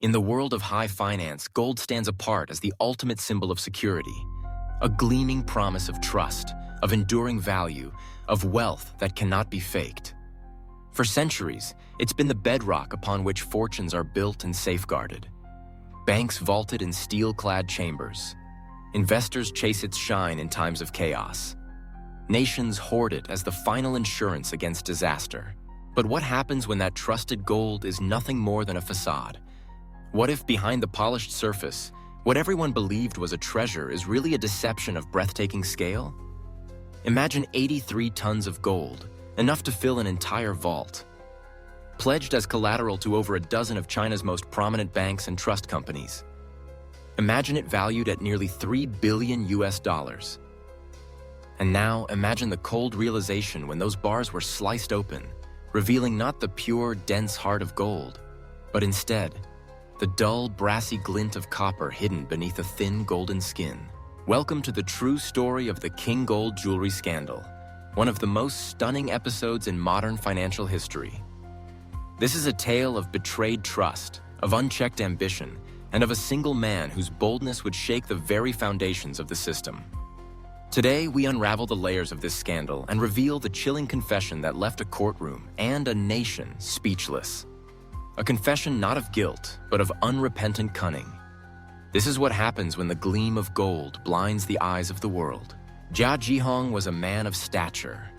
In the world of high finance, gold stands apart as the ultimate symbol of security, a gleaming promise of trust, of enduring value, of wealth that cannot be faked. For centuries, it's been the bedrock upon which fortunes are built and safeguarded. Banks vault it in steel-clad chambers. Investors chase its shine in times of chaos. Nations hoard it as the final insurance against disaster. But what happens when that trusted gold is nothing more than a facade? What if behind the polished surface, what everyone believed was a treasure is really a deception of breathtaking scale? Imagine 83 tons of gold, enough to fill an entire vault. Pledged as collateral to over a dozen of China's most prominent banks and trust companies. Imagine it valued at nearly $3 billion US. And now imagine the cold realization when those bars were sliced open, revealing not the pure, dense heart of gold, but instead, the dull, brassy glint of copper hidden beneath a thin golden skin. Welcome to the true story of the Kingold Jewelry scandal, one of the most stunning episodes in modern financial history. This is a tale of betrayed trust, of unchecked ambition, and of a single man whose boldness would shake the very foundations of the system. Today, we unravel the layers of this scandal and reveal the chilling confession that left a courtroom and a nation speechless. A confession not of guilt, but of unrepentant cunning. This is what happens when the gleam of gold blinds the eyes of the world. Jia Zhihong was a man of stature,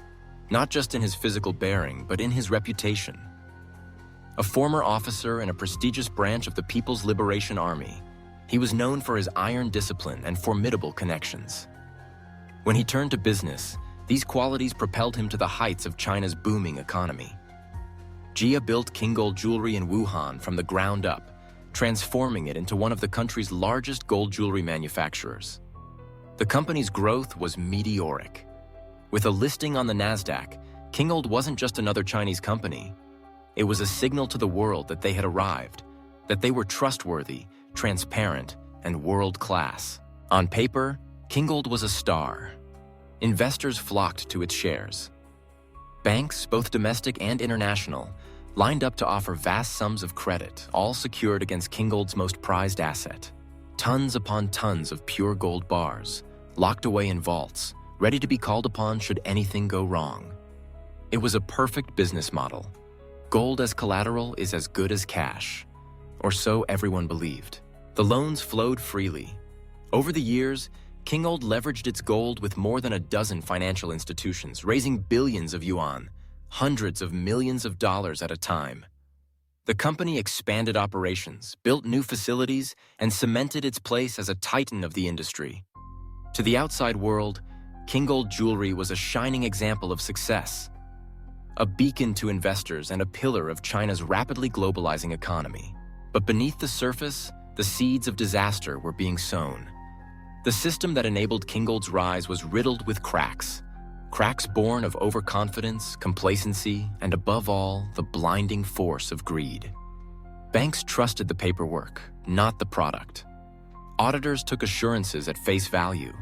not just in his physical bearing, but in his reputation. A former officer in a prestigious branch of the People's Liberation Army, he was known for his iron discipline and formidable connections. When he turned to business, these qualities propelled him to the heights of China's booming economy. Jia built Kingold Jewelry in Wuhan from the ground up, transforming it into one of the country's largest gold jewelry manufacturers. The company's growth was meteoric. With a listing on the Nasdaq, Kingold wasn't just another Chinese company. It was a signal to the world that they had arrived, that they were trustworthy, transparent, and world-class. On paper, Kingold was a star. Investors flocked to its shares. Banks, both domestic and international, lined up to offer vast sums of credit, all secured against Kingold's most prized asset. Tons upon tons of pure gold bars, locked away in vaults, ready to be called upon should anything go wrong. It was a perfect business model. Gold as collateral is as good as cash, or so everyone believed. The loans flowed freely. Over the years, Kingold leveraged its gold with more than a dozen financial institutions, raising billions of yuan, hundreds of millions of dollars at a time. The company expanded operations, built new facilities, and cemented its place as a titan of the industry. To the outside world, Kingold Jewelry was a shining example of success, a beacon to investors and a pillar of China's rapidly globalizing economy. But beneath the surface, the seeds of disaster were being sown. The system that enabled Kingold's rise was riddled with cracks born of overconfidence, complacency, and above all, the blinding force of greed. Banks trusted the paperwork, not the product. Auditors took assurances at face value.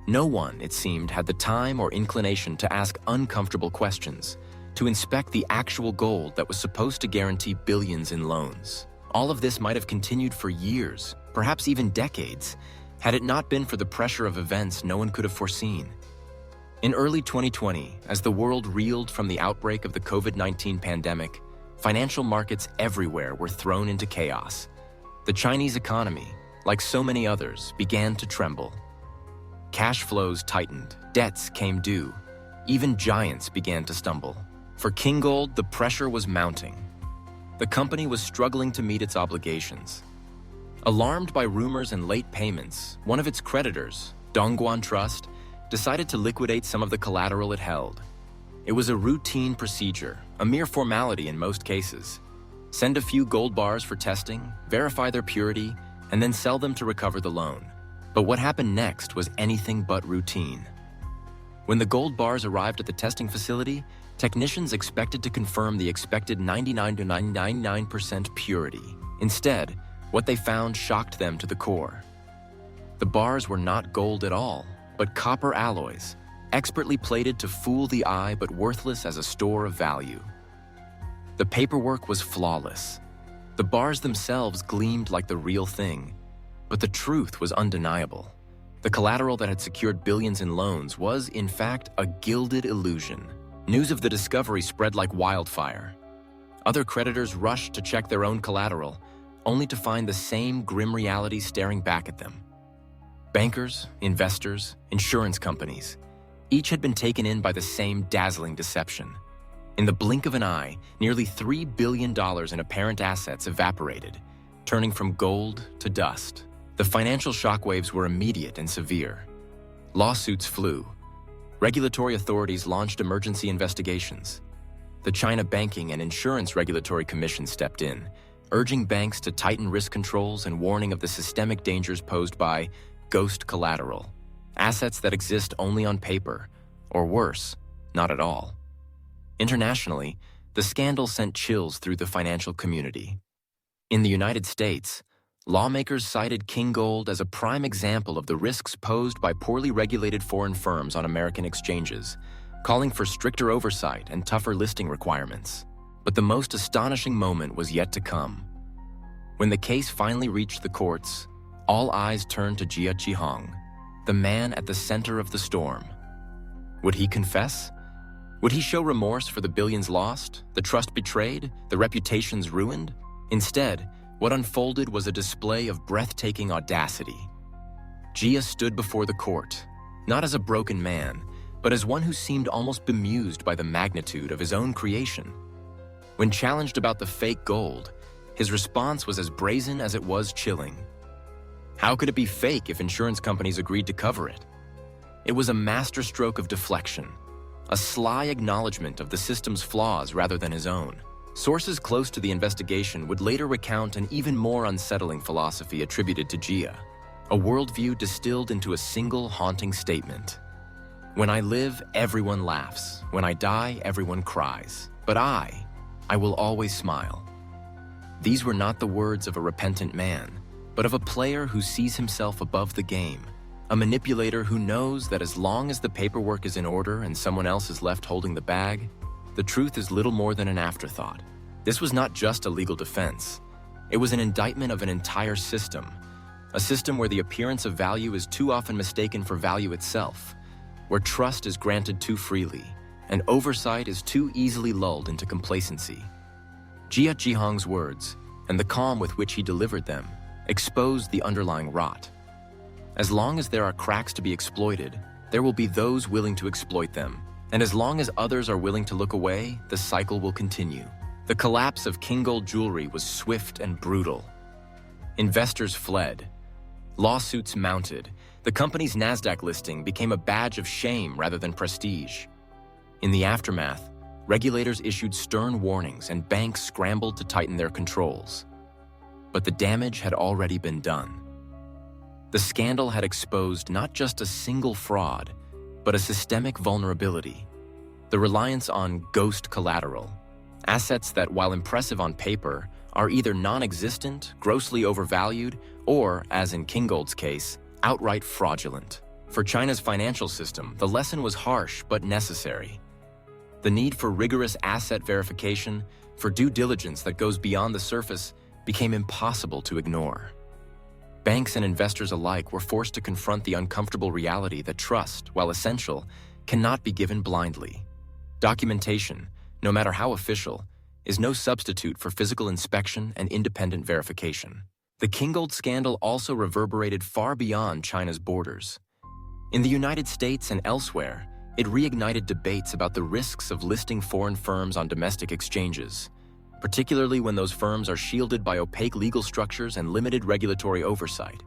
No one, it seemed, had the time or inclination to ask uncomfortable questions, to inspect the actual gold that was supposed to guarantee billions in loans. All of this might have continued for years, perhaps even decades, had it not been for the pressure of events no one could have foreseen. In early 2020, as the world reeled from the outbreak of the COVID-19 pandemic, financial markets everywhere were thrown into chaos. The Chinese economy, like so many others, began to tremble. Cash flows tightened, debts came due, even giants began to stumble. For Kingold, the pressure was mounting. The company was struggling to meet its obligations. Alarmed by rumors and late payments, one of its creditors, Dongguan Trust, decided to liquidate some of the collateral it held. It was a routine procedure, a mere formality in most cases. Send a few gold bars for testing, verify their purity, and then sell them to recover the loan. But what happened next was anything but routine. When the gold bars arrived at the testing facility, technicians expected to confirm the expected 99 to 99% purity. Instead, what they found shocked them to the core. The bars were not gold at all, but copper alloys, expertly plated to fool the eye but worthless as a store of value. The paperwork was flawless. The bars themselves gleamed like the real thing, but the truth was undeniable. The collateral that had secured billions in loans was, in fact, a gilded illusion. News of the discovery spread like wildfire. Other creditors rushed to check their own collateral, only to find the same grim reality staring back at them. Bankers, investors, insurance companies, each had been taken in by the same dazzling deception. In the blink of an eye, nearly $3 billion in apparent assets evaporated, turning from gold to dust. The financial shockwaves were immediate and severe. Lawsuits flew. Regulatory authorities launched emergency investigations. The China Banking and Insurance Regulatory Commission stepped in, urging banks to tighten risk controls and warning of the systemic dangers posed by ghost collateral, assets that exist only on paper, or worse, not at all. Internationally, the scandal sent chills through the financial community. In the United States, lawmakers cited Kingold as a prime example of the risks posed by poorly regulated foreign firms on American exchanges, calling for stricter oversight and tougher listing requirements. But the most astonishing moment was yet to come. When the case finally reached the courts, all eyes turned to Jia Zhihong, the man at the center of the storm. Would he confess? Would he show remorse for the billions lost, the trust betrayed, the reputations ruined? Instead, what unfolded was a display of breathtaking audacity. Jia stood before the court, not as a broken man, but as one who seemed almost bemused by the magnitude of his own creation. When challenged about the fake gold, his response was as brazen as it was chilling. How could it be fake if insurance companies agreed to cover it? It was a masterstroke of deflection, a sly acknowledgement of the system's flaws rather than his own. Sources close to the investigation would later recount an even more unsettling philosophy attributed to Jia, a worldview distilled into a single haunting statement. When I live, everyone laughs. When I die, everyone cries. But I will always smile. These were not the words of a repentant man, but of a player who sees himself above the game, a manipulator who knows that as long as the paperwork is in order and someone else is left holding the bag, the truth is little more than an afterthought. This was not just a legal defense. It was an indictment of an entire system, a system where the appearance of value is too often mistaken for value itself, where trust is granted too freely, and oversight is too easily lulled into complacency. Jia Zhihong's words, and the calm with which he delivered them, exposed the underlying rot. As long as there are cracks to be exploited, there will be those willing to exploit them. And as long as others are willing to look away, the cycle will continue. The collapse of Kingold Jewelry was swift and brutal. Investors fled. Lawsuits mounted. The company's NASDAQ listing became a badge of shame rather than prestige. In the aftermath, regulators issued stern warnings and banks scrambled to tighten their controls. But the damage had already been done. The scandal had exposed not just a single fraud, but a systemic vulnerability: the reliance on ghost collateral, assets that, while impressive on paper, are either non-existent, grossly overvalued, or, as in Kingold's case, outright fraudulent. For China's financial system, the lesson was harsh but necessary. The need for rigorous asset verification, for due diligence that goes beyond the surface, became impossible to ignore. Banks and investors alike were forced to confront the uncomfortable reality that trust, while essential, cannot be given blindly. Documentation, no matter how official, is no substitute for physical inspection and independent verification. The Kingold scandal also reverberated far beyond China's borders. In the United States and elsewhere, it reignited debates about the risks of listing foreign firms on domestic exchanges, particularly when those firms are shielded by opaque legal structures and limited regulatory oversight.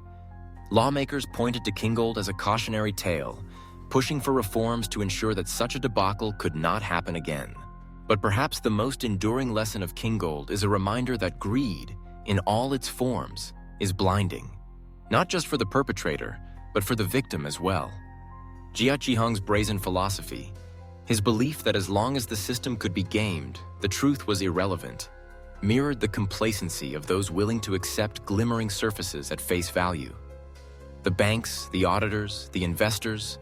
Lawmakers pointed to Kingold as a cautionary tale, pushing for reforms to ensure that such a debacle could not happen again. But perhaps the most enduring lesson of Kingold is a reminder that greed, in all its forms, is blinding, not just for the perpetrator, but for the victim as well. Jia Zhihong's brazen philosophy, his belief that as long as the system could be gamed, the truth was irrelevant, mirrored the complacency of those willing to accept glimmering surfaces at face value. The banks, the auditors, the investors,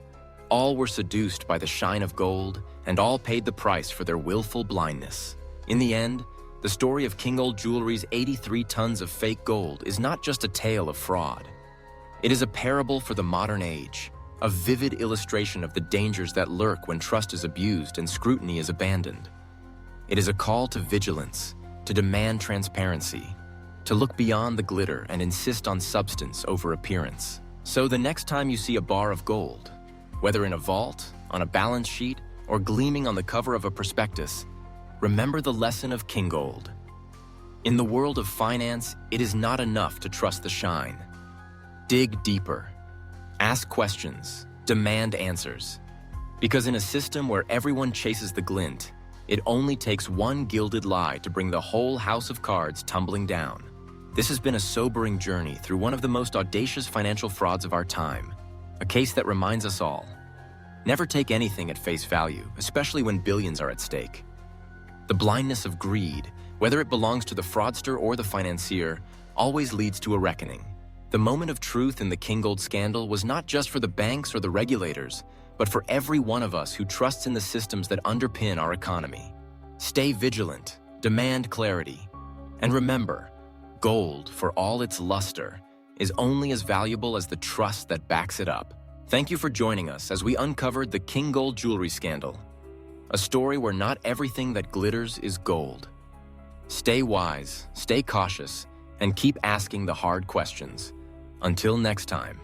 all were seduced by the shine of gold, and all paid the price for their willful blindness. In the end, The story of Kingold Jewelry's 83 tons of fake gold is not just a tale of fraud. It is a parable for the modern age, a vivid illustration of the dangers that lurk when trust is abused and scrutiny is abandoned. It is a call to vigilance, to demand transparency, to look beyond the glitter and insist on substance over appearance. So the next time you see a bar of gold, whether in a vault, on a balance sheet, or gleaming on the cover of a prospectus, remember the lesson of Kingold. In the world of finance, it is not enough to trust the shine. Dig deeper. Ask questions. Demand answers. Because in a system where everyone chases the glint, it only takes one gilded lie to bring the whole house of cards tumbling down. This has been a sobering journey through one of the most audacious financial frauds of our time, a case that reminds us all: never take anything at face value, especially when billions are at stake. The blindness of greed, whether it belongs to the fraudster or the financier, always leads to a reckoning. The moment of truth in the Kingold scandal was not just for the banks or the regulators, but for every one of us who trusts in the systems that underpin our economy. Stay vigilant, demand clarity, and remember, gold, for all its luster, is only as valuable as the trust that backs it up. Thank you for joining us as we uncovered the Kingold Jewelry scandal, a story where not everything that glitters is gold. Stay wise, stay cautious, and keep asking the hard questions. Until next time.